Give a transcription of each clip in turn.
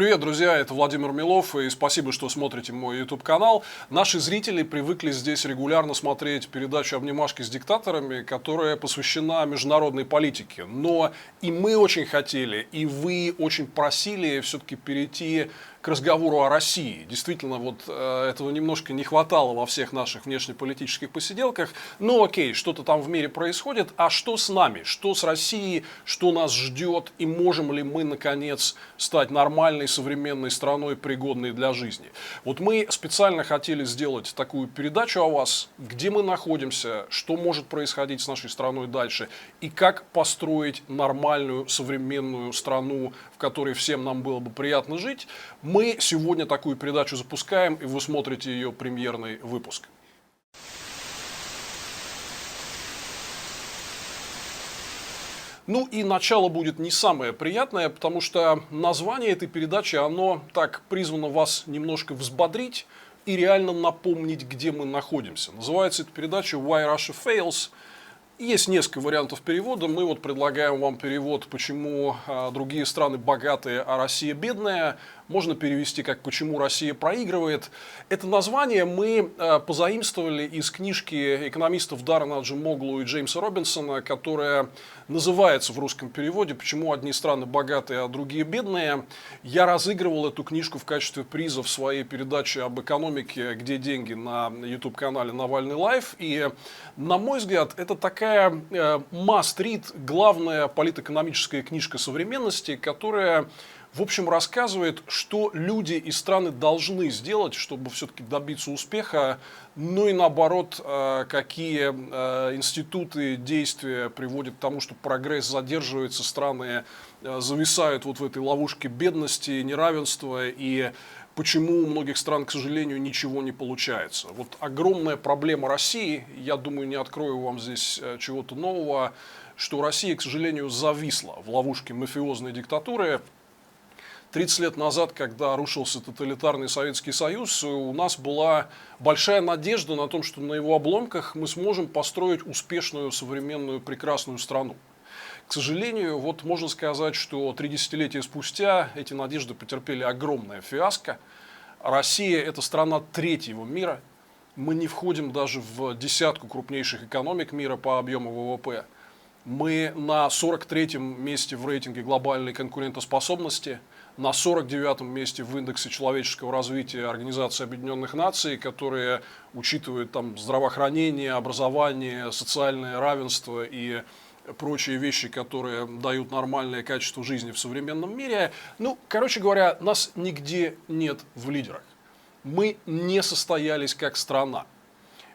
Привет, друзья, это Владимир Милов, и спасибо, что смотрите мой YouTube-канал. Наши зрители привыкли здесь регулярно смотреть передачу «Обнимашки с диктаторами», которая посвящена международной политике. Но и мы очень хотели, и вы очень просили все-таки перейти к разговору о России. Действительно, вот этого немножко не хватало во всех наших внешнеполитических посиделках. Ну окей, что-то там в мире происходит, а что с нами, что с Россией, что нас ждет, и можем ли мы, наконец, стать нормальной, современной страной, пригодной для жизни. Вот мы специально хотели сделать такую передачу о вас, где мы находимся, что может происходить с нашей страной дальше, и как построить нормальную, современную страну, в которой всем нам было бы приятно жить. Мы сегодня такую передачу запускаем, и вы смотрите ее премьерный выпуск. Ну и начало будет не самое приятное, потому что название этой передачи, оно так призвано вас немножко взбодрить и реально напомнить, где мы находимся. Называется эта передача «Why Russia Fails». Есть несколько вариантов перевода. Мы вот предлагаем вам перевод «Почему другие страны богатые, а Россия бедная». Можно перевести как «Почему Россия проигрывает». Это название мы позаимствовали из книжки экономистов Даррена Аджемоглу и Джеймса Робинсона, которая называется в русском переводе «Почему одни страны богатые, а другие бедные». Я разыгрывал эту книжку в качестве приза в своей передаче об экономике «Где деньги» на YouTube-канале «Навальный Лайв». И, на мой взгляд, это такая must-read, главная политэкономическая книжка современности, которая, в общем, рассказывает, что люди и страны должны сделать, чтобы все-таки добиться успеха, ну и наоборот, какие институты, действия приводят к тому, что прогресс задерживается, страны зависают вот в этой ловушке бедности, неравенства, и почему у многих стран, к сожалению, ничего не получается. Вот огромная проблема России, я думаю, не открою вам здесь чего-то нового, что Россия, к сожалению, зависла в ловушке мафиозной диктатуры. 30 лет назад, когда рушился тоталитарный Советский Союз, у нас была большая надежда на том, что на его обломках мы сможем построить успешную, современную, прекрасную страну. К сожалению, вот можно сказать, что 3 десятилетия спустя эти надежды потерпели огромное фиаско. Россия – это страна третьего мира. Мы не входим даже в десятку крупнейших экономик мира по объему ВВП. Мы на 43-м месте в рейтинге глобальной конкурентоспособности, на 49-м месте в индексе человеческого развития Организации Объединенных Наций, которые учитывают там здравоохранение, образование, социальное равенство и прочие вещи, которые дают нормальное качество жизни в современном мире. Ну, короче говоря, нас нигде нет в лидерах. Мы не состоялись как страна.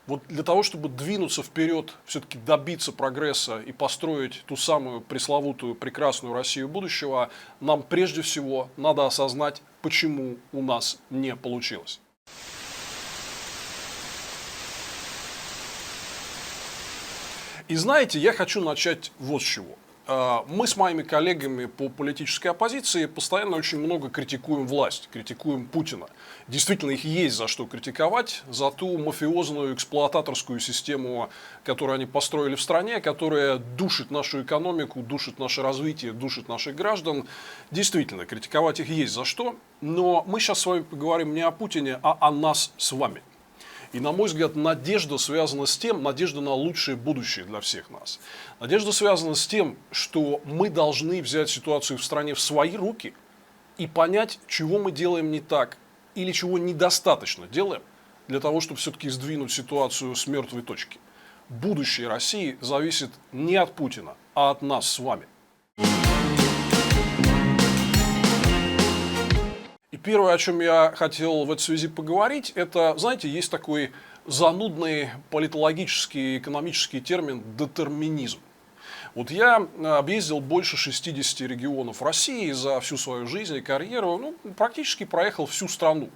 Вот для того, чтобы двинуться вперед, все-таки добиться прогресса и построить ту самую пресловутую прекрасную Россию будущего, нам прежде всего надо осознать, почему у нас не получилось. И знаете, я хочу начать вот с чего. Мы с моими коллегами по политической оппозиции постоянно очень много критикуем власть, критикуем Путина. Действительно, их есть за что критиковать, за ту мафиозную эксплуататорскую систему, которую они построили в стране, которая душит нашу экономику, душит наше развитие, душит наших граждан. Действительно, критиковать их есть за что. Но мы сейчас с вами поговорим не о Путине, а о нас с вами. И, на мой взгляд, надежда связана с тем, надежда на лучшее будущее для всех нас. Надежда связана с тем, что мы должны взять ситуацию в стране в свои руки и понять, чего мы делаем не так или чего недостаточно делаем для того, чтобы все-таки сдвинуть ситуацию с мертвой точки. Будущее России зависит не от Путина, а от нас с вами. И первое, о чем я хотел в этой связи поговорить, это, знаете, есть такой занудный политологический, экономический термин «детерминизм». Вот я объездил больше 60 регионов России за всю свою жизнь и карьеру, ну, практически проехал всю страну.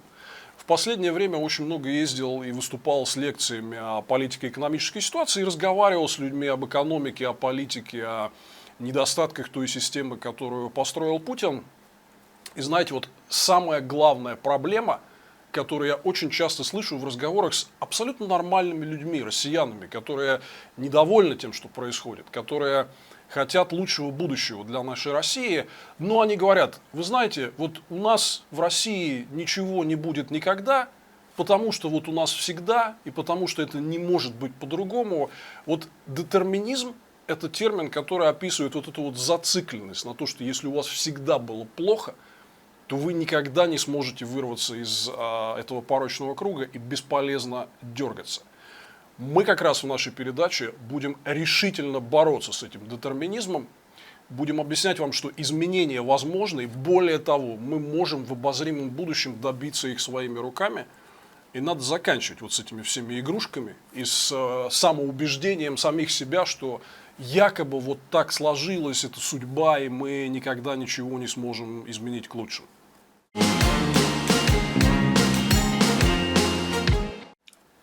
В последнее время очень много ездил и выступал с лекциями о политико-экономической ситуации и разговаривал с людьми об экономике, о политике, о недостатках той системы, которую построил Путин. И знаете, вот самая главная проблема, которую я очень часто слышу в разговорах с абсолютно нормальными людьми, россиянами, которые недовольны тем, что происходит, которые хотят лучшего будущего для нашей России, но они говорят, вы знаете, вот у нас в России ничего не будет никогда, потому что вот у нас всегда, и потому что это не может быть по-другому. Вот детерминизм – это термин, который описывает вот эту вот зацикленность на то, что если у вас всегда было плохо, то вы никогда не сможете вырваться из этого порочного круга и бесполезно дергаться. Мы как раз в нашей передаче будем решительно бороться с этим детерминизмом, будем объяснять вам, что изменения возможны, и более того, мы можем в обозримом будущем добиться их своими руками, и надо заканчивать вот с этими всеми игрушками и с самоубеждением самих себя, что якобы вот так сложилась эта судьба, и мы никогда ничего не сможем изменить к лучшему.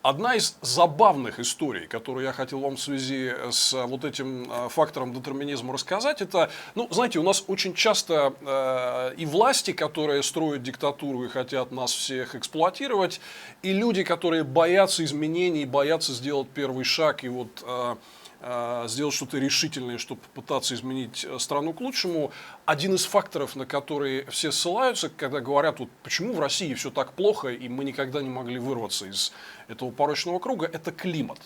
Одна из забавных историй, которую я хотел вам в связи с вот этим фактором детерминизма рассказать, это, ну, знаете, у нас очень часто и власти, которые строят диктатуру и хотят нас всех эксплуатировать, и люди, которые боятся изменений, боятся сделать первый шаг и вот сделать что-то решительное, чтобы попытаться изменить страну к лучшему. Один из факторов, на который все ссылаются, когда говорят, вот почему в России все так плохо, и мы никогда не могли вырваться из этого порочного круга, это климат.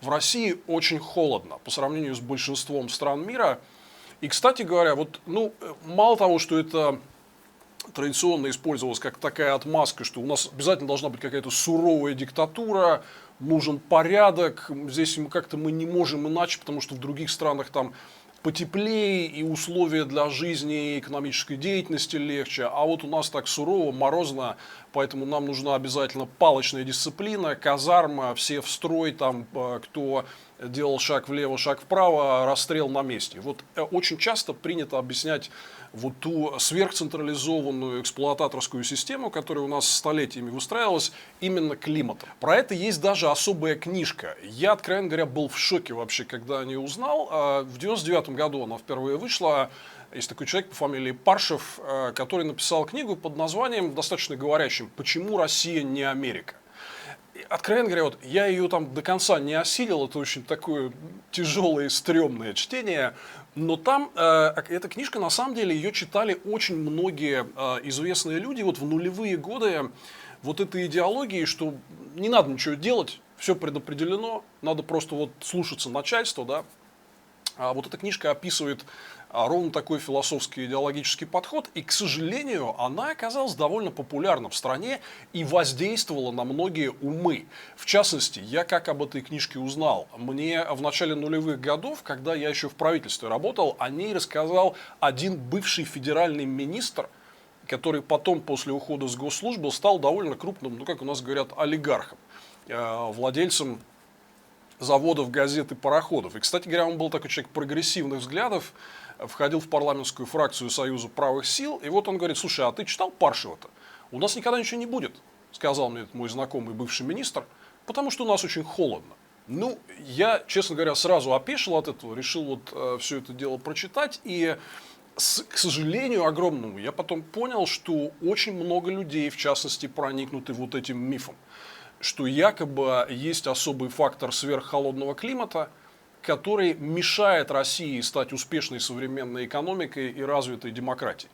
В России очень холодно по сравнению с большинством стран мира. И, кстати говоря, вот, ну, мало того, что это традиционно использовалось как такая отмазка, что у нас обязательно должна быть какая-то суровая диктатура, нужен порядок, здесь как-то мы не можем иначе, потому что в других странах там потеплее, и условия для жизни и экономической деятельности легче, а вот у нас так сурово, морозно, поэтому нам нужна обязательно палочная дисциплина, казарма, все в строй, там, кто делал шаг влево, шаг вправо, расстрел на месте. Вот очень часто принято объяснять вот ту сверхцентрализованную эксплуататорскую систему, которая у нас столетиями выстраивалась, именно климатом. Про это есть даже особая книжка. Я, откровенно говоря, был в шоке вообще, когда о ней узнал. В 99 году она впервые вышла. Есть такой человек по фамилии Паршев, который написал книгу под названием, достаточно говорящим, «Почему Россия не Америка?». Откровенно говоря, вот я ее там до конца не осилил, это очень такое тяжелое и стрёмное чтение, но там эта книжка, на самом деле, ее читали очень многие известные люди вот в нулевые годы вот этой идеологии, что не надо ничего делать, все предопределено, надо просто вот слушаться начальства, да. Вот эта книжка описывает ровно такой философский идеологический подход, и, к сожалению, она оказалась довольно популярна в стране и воздействовала на многие умы. В частности, я как об этой книжке узнал? Мне в начале нулевых годов, когда я еще в правительстве работал, о ней рассказал один бывший федеральный министр, который потом, после ухода с госслужбы, стал довольно крупным, ну, как у нас говорят, олигархом, владельцем заводов, газет и пароходов. И, кстати говоря, он был такой человек прогрессивных взглядов, входил в парламентскую фракцию Союза правых сил, и вот он говорит, слушай, а ты читал Паршева-то? У нас никогда ничего не будет, сказал мне этот мой знакомый бывший министр, потому что у нас очень холодно. Ну, я, честно говоря, сразу опешил от этого, решил вот все это дело прочитать, и, к сожалению огромному, я потом понял, что очень много людей, в частности, проникнуты вот этим мифом, что якобы есть особый фактор сверххолодного климата, который мешает России стать успешной современной экономикой и развитой демократией.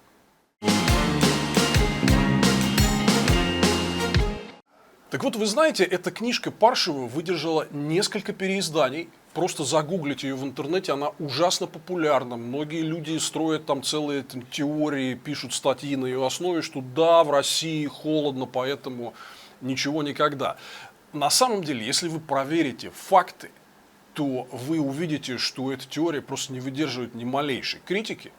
Так вот, вы знаете, эта книжка Паршева выдержала несколько переизданий. Просто загуглите ее в интернете, она ужасно популярна. Многие люди строят там целые теории, пишут статьи на ее основе, что да, в России холодно, поэтому ничего никогда. На самом деле, если вы проверите факты, то вы увидите, что эта теория просто не выдерживает ни малейшей критики,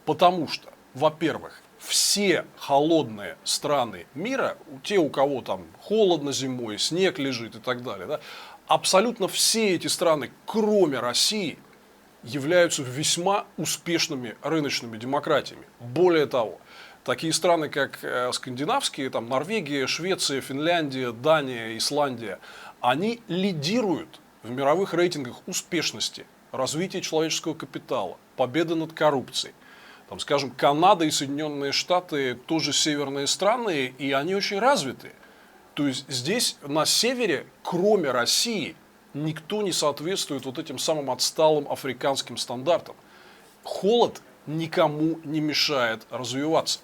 потому что, во-первых, все холодные страны мира, те, у кого там холодно зимой, снег лежит и так далее, да, абсолютно все эти страны, кроме России, являются весьма успешными рыночными демократиями. Более того, такие страны, как скандинавские, там, Норвегия, Швеция, Финляндия, Дания, Исландия, они лидируют в мировых рейтингах успешности, развития человеческого капитала, победы над коррупцией. Там, скажем, Канада и Соединенные Штаты тоже северные страны, и они очень развиты. То есть здесь на севере, кроме России, никто не соответствует вот этим самым отсталым африканским стандартам. Холод никому не мешает развиваться.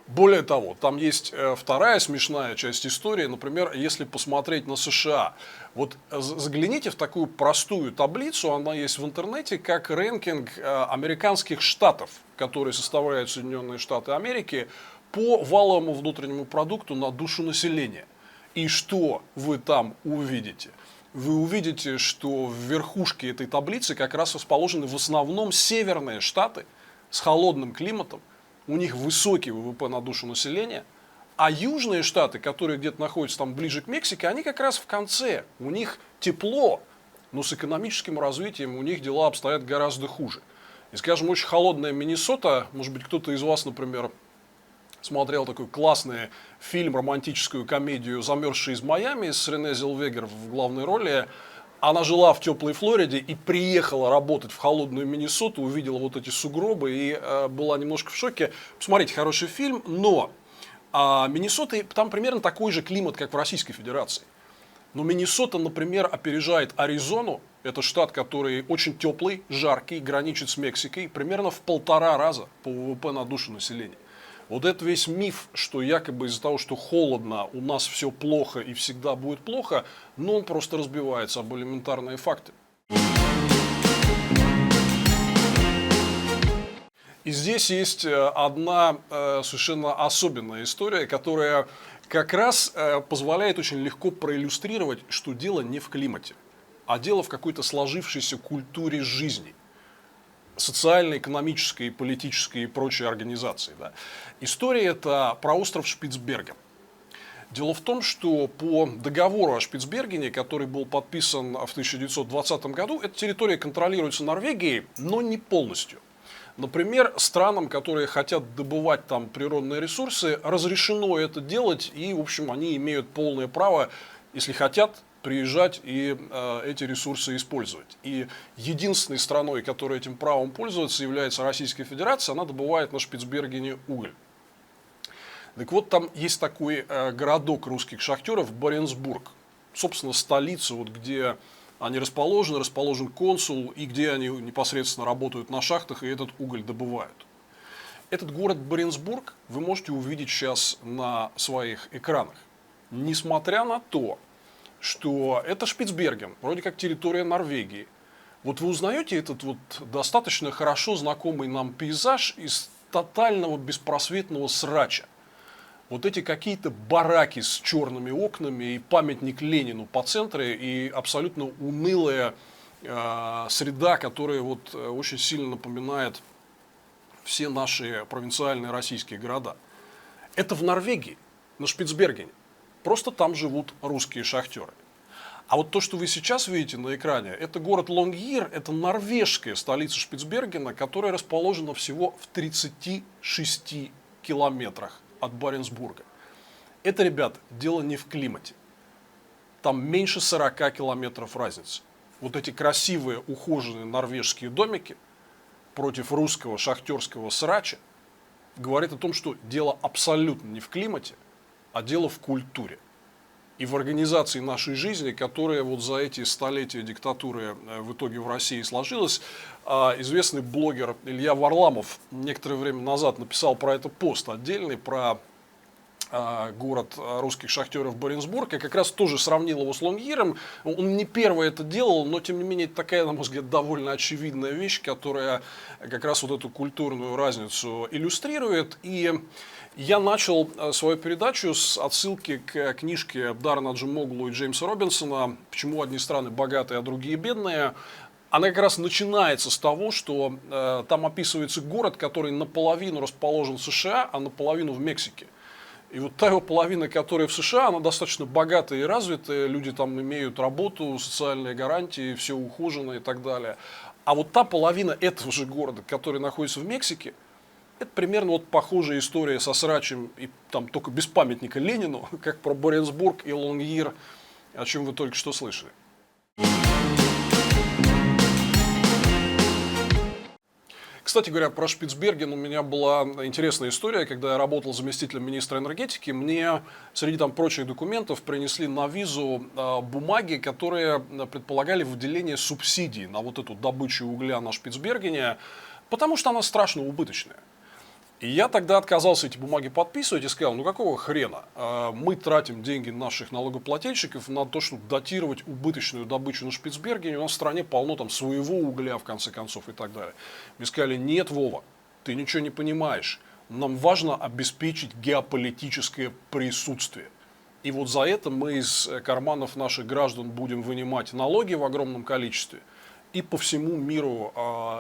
Более того, там есть вторая смешная часть истории. Например, если посмотреть на США. Вот загляните в такую простую таблицу, она есть в интернете, как рэнкинг американских штатов, которые составляют Соединенные Штаты Америки, по валовому внутреннему продукту на душу населения. И что вы там увидите? Вы увидите, что в верхушке этой таблицы как раз расположены в основном северные штаты с холодным климатом. У них высокий ВВП на душу населения, а южные штаты, которые где-то находятся там ближе к Мексике, они как раз в конце. У них тепло, но с экономическим развитием у них дела обстоят гораздо хуже. И, скажем, очень холодная Миннесота, может быть, кто-то из вас, например, смотрел такой классный фильм, романтическую комедию «Замерзший из Майами» с Рене Зелвегер в главной роли. Она жила в теплой Флориде и приехала работать в холодную Миннесоту, увидела вот эти сугробы и была немножко в шоке. Посмотрите, хороший фильм, но Миннесота, там примерно такой же климат, как в Российской Федерации. Но Миннесота, например, опережает Аризону. Это штат, который очень теплый, жаркий, граничит с Мексикой, примерно в 1,5 раза по ВВП на душу населения. Вот это весь миф, что якобы из-за того, что холодно, у нас все плохо и всегда будет плохо, но он просто разбивается об элементарные факты. И здесь есть одна совершенно особенная история, которая как раз позволяет очень легко проиллюстрировать, что дело не в климате, а дело в какой-то сложившейся культуре жизни. Социальной, экономической, политической и прочей организации. Да. История это про остров Шпицберген. Дело в том, что по договору о Шпицбергене, который был подписан в 1920 году, эта территория контролируется Норвегией, но не полностью. Например, странам, которые хотят добывать там природные ресурсы, разрешено это делать, и, в общем, они имеют полное право, если хотят, приезжать и эти ресурсы использовать. И единственной страной, которая этим правом пользуется, является Российская Федерация. Она добывает на Шпицбергене уголь. Так вот, там есть такой городок русских шахтеров Баренцбург. Собственно, столица, вот где они расположен консул, и где они непосредственно работают на шахтах и этот уголь добывают. Этот город Баренцбург вы можете увидеть сейчас на своих экранах. Несмотря на то, что это Шпицберген, вроде как территория Норвегии. Вот вы узнаете этот вот достаточно хорошо знакомый нам пейзаж из тотального беспросветного срача. Вот эти какие-то бараки с черными окнами и памятник Ленину по центру и абсолютно унылая среда, которая вот очень сильно напоминает все наши провинциальные российские города. Это в Норвегии, на Шпицбергене. Просто там живут русские шахтеры. А вот то, что вы сейчас видите на экране, это город Лонгир, это норвежская столица Шпицбергена, которая расположена всего в 36 километрах от Баренцбурга. Это, ребят, дело не в климате. Там меньше 40 километров разницы. Вот эти красивые, ухоженные норвежские домики против русского шахтерского срача говорит о том, что дело абсолютно не в климате, а дело в культуре и в организации нашей жизни, которая вот за эти столетия диктатуры в итоге в России сложилась. Известный блогер Илья Варламов некоторое время назад написал про это пост отдельный, про город русских шахтеров Баренцбург, и как раз тоже сравнил его с Лонгиром. Он не первый это делал, но тем не менее это такая, на мой взгляд, довольно очевидная вещь, которая как раз вот эту культурную разницу иллюстрирует. И я начал свою передачу с отсылки к книжке Даррена Аджемоглу и Джеймса Робинсона «Почему одни страны богатые, а другие бедные». Она как раз начинается с того, что там описывается город, который наполовину расположен в США, а наполовину в Мексике. И вот та его половина, которая в США, она достаточно богатая и развитая, люди там имеют работу, социальные гарантии, все ухожено и так далее. А вот та половина этого же города, который находится в Мексике, это примерно вот похожая история со Срачем, и там только без памятника Ленину, как про Боренсбург и Лонгьер, о чем вы только что слышали. Кстати говоря, про Шпицберген у меня была интересная история, когда я работал заместителем министра энергетики, мне среди там прочих документов принесли на визу бумаги, которые предполагали выделение субсидий на вот эту добычу угля на Шпицбергене, потому что она страшно убыточная. И я тогда отказался эти бумаги подписывать и сказал, ну какого хрена? Мы тратим деньги наших налогоплательщиков на то, чтобы датировать убыточную добычу на Шпицбергене. У нас в стране полно там своего угля, в конце концов, и так далее. Мне сказали, нет, Вова, ты ничего не понимаешь. Нам важно обеспечить геополитическое присутствие. И вот за это мы из карманов наших граждан будем вынимать налоги в огромном количестве и по всему миру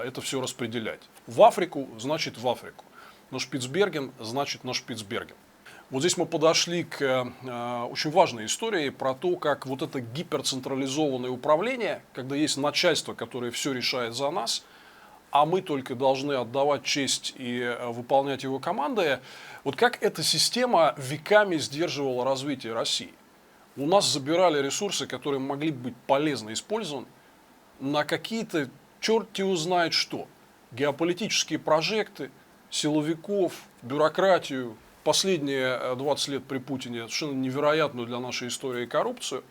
это все распределять. В Африку, значит в Африку. На Шпицберген, значит на Шпицберген. Вот здесь мы подошли к очень важной истории про то, как вот это гиперцентрализованное управление, когда есть начальство, которое все решает за нас, а мы только должны отдавать честь и выполнять его команды, вот как эта система веками сдерживала развитие России. У нас забирали ресурсы, которые могли быть полезно использованы на какие-то черт его знает что. Геополитические прожекты, силовиков, бюрократию, последние 20 лет при Путине совершенно невероятную для нашей истории коррупцию.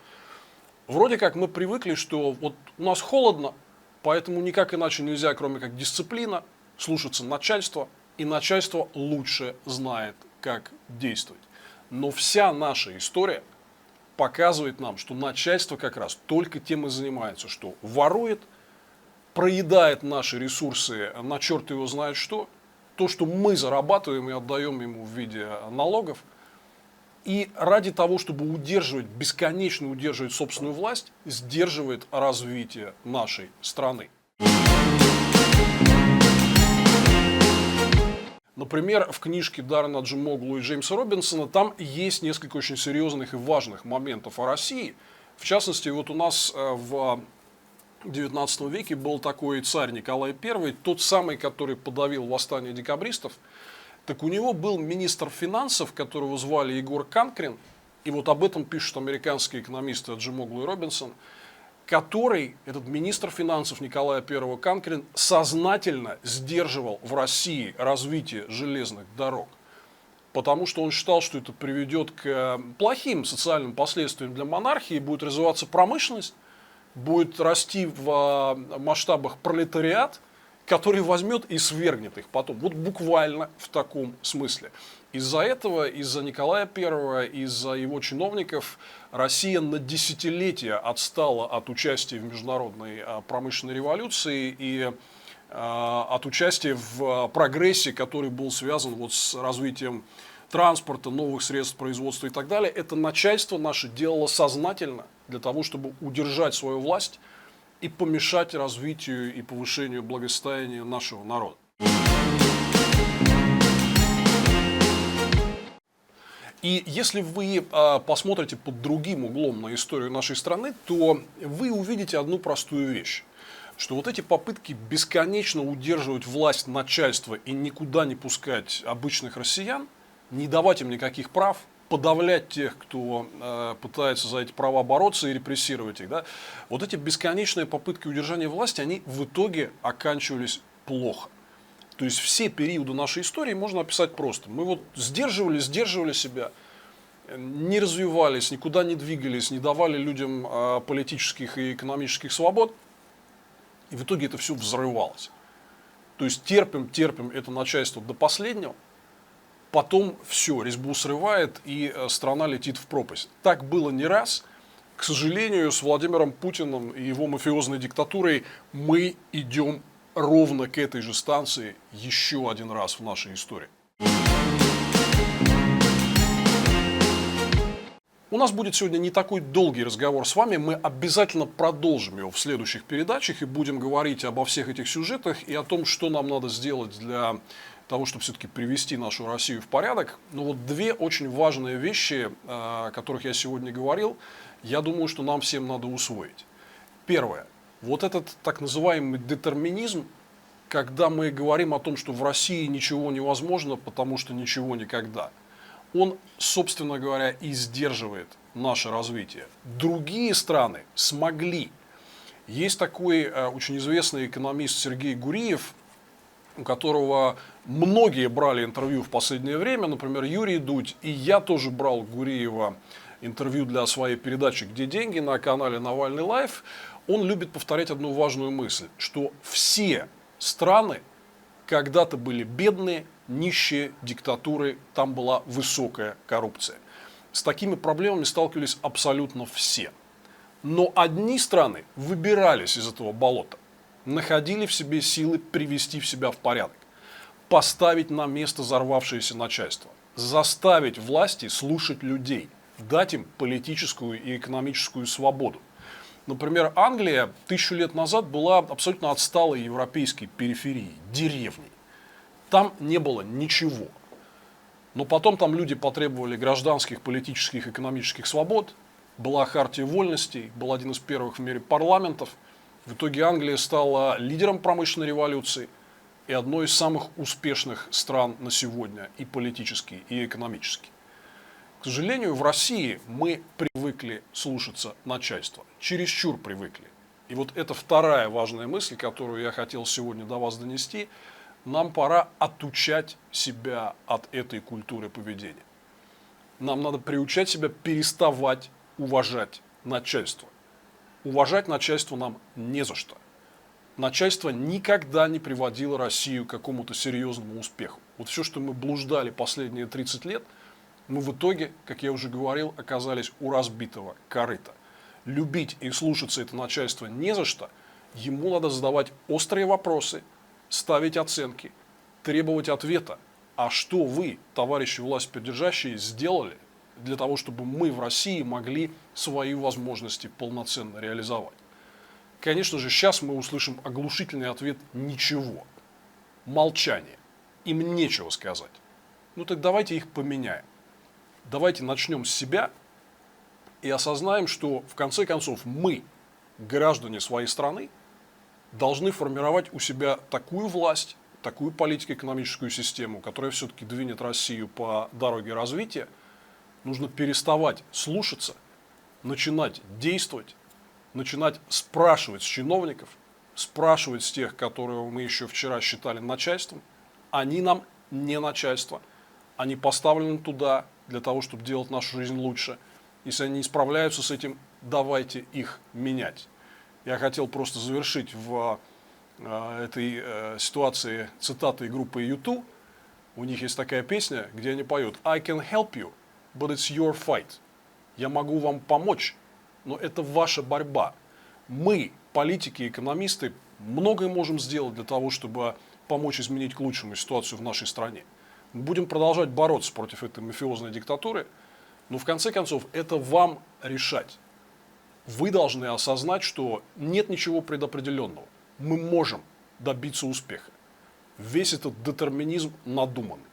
Вроде как мы привыкли, что вот у нас холодно, поэтому никак иначе нельзя, кроме как дисциплина, слушаться начальства, и начальство лучше знает, как действовать. Но вся наша история показывает нам, что начальство как раз только тем и занимается, что ворует, проедает наши ресурсы на черт его знает что, то, что мы зарабатываем и отдаем ему в виде налогов, и ради того, чтобы удерживать, бесконечно удерживать собственную власть, сдерживает развитие нашей страны. Например, в книжке Даррена Аджемоглу и Джеймса Робинсона там есть несколько очень серьезных и важных моментов о России. В частности, вот у нас в XIX веке был такой царь Николай I, тот самый, который подавил восстание декабристов. Так у него был министр финансов, которого звали Егор Канкрин, и вот об этом пишут американские экономисты Аджемоглу и Робинсон, который, этот министр финансов Николая I Канкрин, сознательно сдерживал в России развитие железных дорог. Потому что он считал, что это приведет к плохим социальным последствиям для монархии, будет развиваться промышленность, будет расти в масштабах пролетариат, который возьмет и свергнет их потом. Вот буквально в таком смысле. Из-за этого, из-за Николая I, из-за его чиновников, Россия на десятилетия отстала от участия в международной промышленной революции и от участия в прогрессе, который был связан вот с развитием транспорта, новых средств производства и так далее. Это начальство наше делало сознательно для того, чтобы удержать свою власть и помешать развитию и повышению благосостояния нашего народа. И если вы посмотрите под другим углом на историю нашей страны, то вы увидите одну простую вещь. Что вот эти попытки бесконечно удерживать власть начальства и никуда не пускать обычных россиян, не давать им никаких прав, подавлять тех, кто пытается за эти права бороться и репрессировать их. Да? Вот эти бесконечные попытки удержания власти, они в итоге оканчивались плохо. То есть все периоды нашей истории можно описать просто. Мы вот сдерживали себя, не развивались, никуда не двигались, не давали людям политических и экономических свобод. И в итоге это все взрывалось. То есть терпим это начальство до последнего. Потом все, резьбу срывает, и страна летит в пропасть. Так было не раз. К сожалению, с Владимиром Путиным и его мафиозной диктатурой мы идем ровно к этой же станции еще один раз в нашей истории. У нас будет сегодня не такой долгий разговор с вами, мы обязательно продолжим его в следующих передачах и будем говорить обо всех этих сюжетах и о том, что нам надо сделать для того, чтобы все-таки привести нашу Россию в порядок. Но вот две очень важные вещи, о которых я сегодня говорил, я думаю, что нам всем надо усвоить. Первое. Вот этот так называемый детерминизм, когда мы говорим о том, что в России ничего невозможно, потому что ничего никогда, он, собственно говоря, и сдерживает наше развитие. Другие страны смогли. Есть такой очень известный экономист Сергей Гуриев, у которого многие брали интервью в последнее время, например, Юрий Дудь, и я тоже брал у Гуриева интервью для своей передачи «Где деньги» на канале «Навальный лайф». Он любит повторять одну важную мысль, что все страны когда-то были бедные, нищие, диктатуры, там была высокая коррупция. С такими проблемами сталкивались абсолютно все. Но одни страны выбирались из этого болота, находили в себе силы привести себя в порядок, поставить на место взорвавшееся начальство, заставить власти слушать людей, дать им политическую и экономическую свободу. Например, Англия 1000 лет назад была абсолютно отсталой европейской периферией, деревней. Там не было ничего. Но потом там люди потребовали гражданских, политических, экономических свобод. Была хартия вольностей, был один из первых в мире парламентов. В итоге Англия стала лидером промышленной революции и одной из самых успешных стран на сегодня и политически, и экономически. К сожалению, в России мы привыкли слушаться начальства, чересчур привыкли. И вот это вторая важная мысль, которую я хотел сегодня до вас донести. Нам пора отучать себя от этой культуры поведения. Нам надо приучать себя переставать уважать начальство. Уважать начальство нам не за что. Начальство никогда не приводило Россию к какому-то серьезному успеху. Вот все, что мы блуждали последние 30 лет, мы в итоге, как я уже говорил, оказались у разбитого корыта. Любить и слушаться это начальство не за что. Ему надо задавать острые вопросы, ставить оценки, требовать ответа. А что вы, товарищи власть придержащие, сделали для того, чтобы мы в России могли свои возможности полноценно реализовать? Конечно же, сейчас мы услышим оглушительный ответ «ничего». Молчание. Им нечего сказать. Ну так давайте их поменяем. Давайте начнем с себя и осознаем, что в конце концов мы, граждане своей страны, должны формировать у себя такую власть, такую политико-экономическую систему, которая все-таки двинет Россию по дороге развития. Нужно переставать слушаться, начинать действовать, начинать спрашивать с чиновников, спрашивать с тех, которых мы еще вчера считали начальством. Они нам не начальство. Они поставлены туда для того, чтобы делать нашу жизнь лучше. Если они не справляются с этим, давайте их менять. Я хотел просто завершить в этой ситуации цитатой группы U2. У них есть такая песня, где они поют «I can help you, but it's your fight». Я могу вам помочь, но это ваша борьба. Мы, политики и экономисты, многое можем сделать для того, чтобы помочь изменить к лучшему ситуацию в нашей стране. Мы будем продолжать бороться против этой мафиозной диктатуры, но в конце концов это вам решать. Вы должны осознать, что нет ничего предопределенного. Мы можем добиться успеха. Весь этот детерминизм надуманный.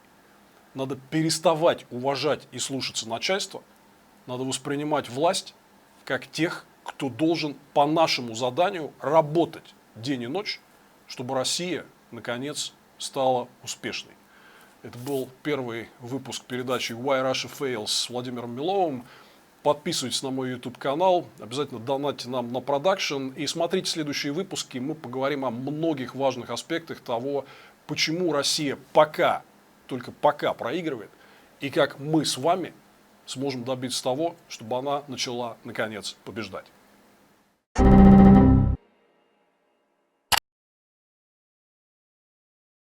Надо переставать уважать и слушаться начальства. Надо воспринимать власть как тех, кто должен по нашему заданию работать день и ночь, чтобы Россия, наконец, стала успешной. Это был первый выпуск передачи Why Russia Fails с Владимиром Миловым. Подписывайтесь на мой YouTube-канал, обязательно донатьте нам на продакшн и смотрите следующие выпуски. Мы поговорим о многих важных аспектах того, почему Россия пока, только пока проигрывает, и как мы с вами сможем добиться того, чтобы она начала, наконец, побеждать.